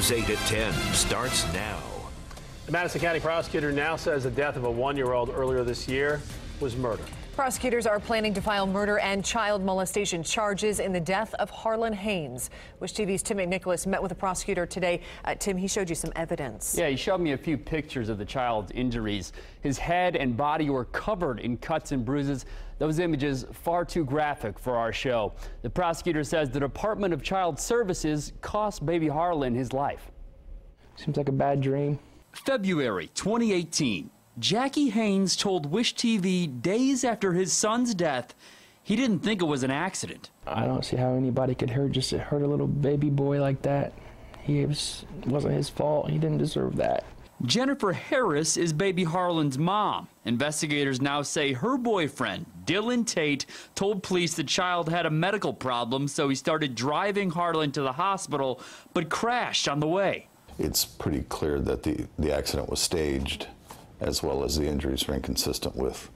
News 8 at 10 starts now. The Madison County prosecutor now says the death of a 1-year-old earlier this year was murder. Prosecutors are planning to file murder and child molestation charges in the death of Harlan Haynes. Wish TV's Tim McNicholas met with the prosecutor today. Tim, he showed you some evidence. Yeah, he showed me a few pictures of the child's injuries. His head and body were covered in cuts and bruises. Those images far too graphic for our show. The prosecutor says the Department of Child Services cost baby Harlan his life. Seems like a bad dream. February 2018. Jackie Haynes told Wish TV days after his son's death he didn't think it was an accident. I don't see how anybody could hurt a little baby boy like that. Wasn't his fault. He didn't deserve that. Jennifer Harris is baby Harlan's mom. Investigators now say her boyfriend, Dylan Tate, told police the child had a medical problem, so he started driving Harlan to the hospital, but crashed on the way. It's pretty clear that the accident was staged, as well as the injuries are inconsistent with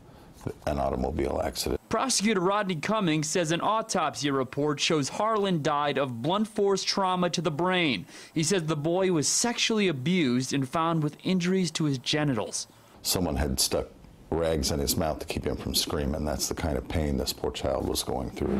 an automobile accident. Prosecutor Rodney Cummings says an autopsy report shows Harlan died of blunt force trauma to the brain. He says the boy was sexually abused and found with injuries to his genitals. Someone had stuck rags in his mouth to keep him from screaming. That's the kind of pain this poor child was going through.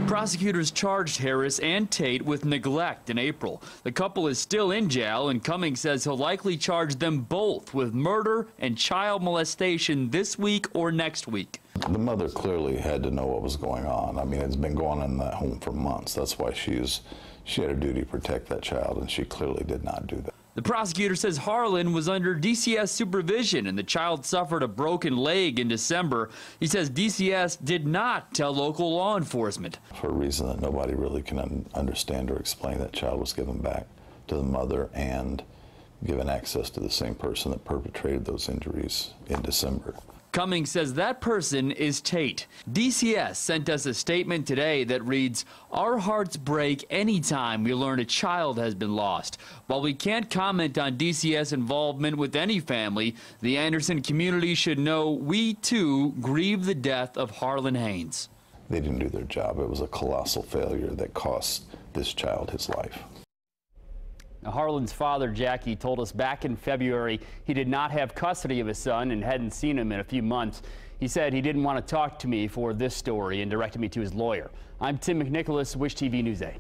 Prosecutors charged Harris and Tate with neglect in April. The couple is still in jail, and Cummings says he'll likely charge them both with murder and child molestation this week or next week. The mother clearly had to know what was going on. I mean, it's been going on in that home for months. That's why she had a duty to protect that child, and she clearly did not do that. The prosecutor says Harlan was under DCS supervision and the child suffered a broken leg in December. He says DCS did not tell local law enforcement. For a reason that nobody really can understand or explain, that child was given back to the mother and given access to the same person that perpetrated those injuries in December. Cummings says that person is Tate. DCS sent us a statement today that reads, "Our hearts break anytime we learn a child has been lost. While we can't comment on DCS involvement with any family, the Anderson community should know we too grieve the death of Harlan Haynes." They didn't do their job. It was a colossal failure that cost this child his life. Now, Harlan's father, Jackie, told us back in February he did not have custody of his son and hadn't seen him in a few months. He said he didn't want to talk to me for this story and directed me to his lawyer. I'm Tim McNicholas, Wish TV News 8.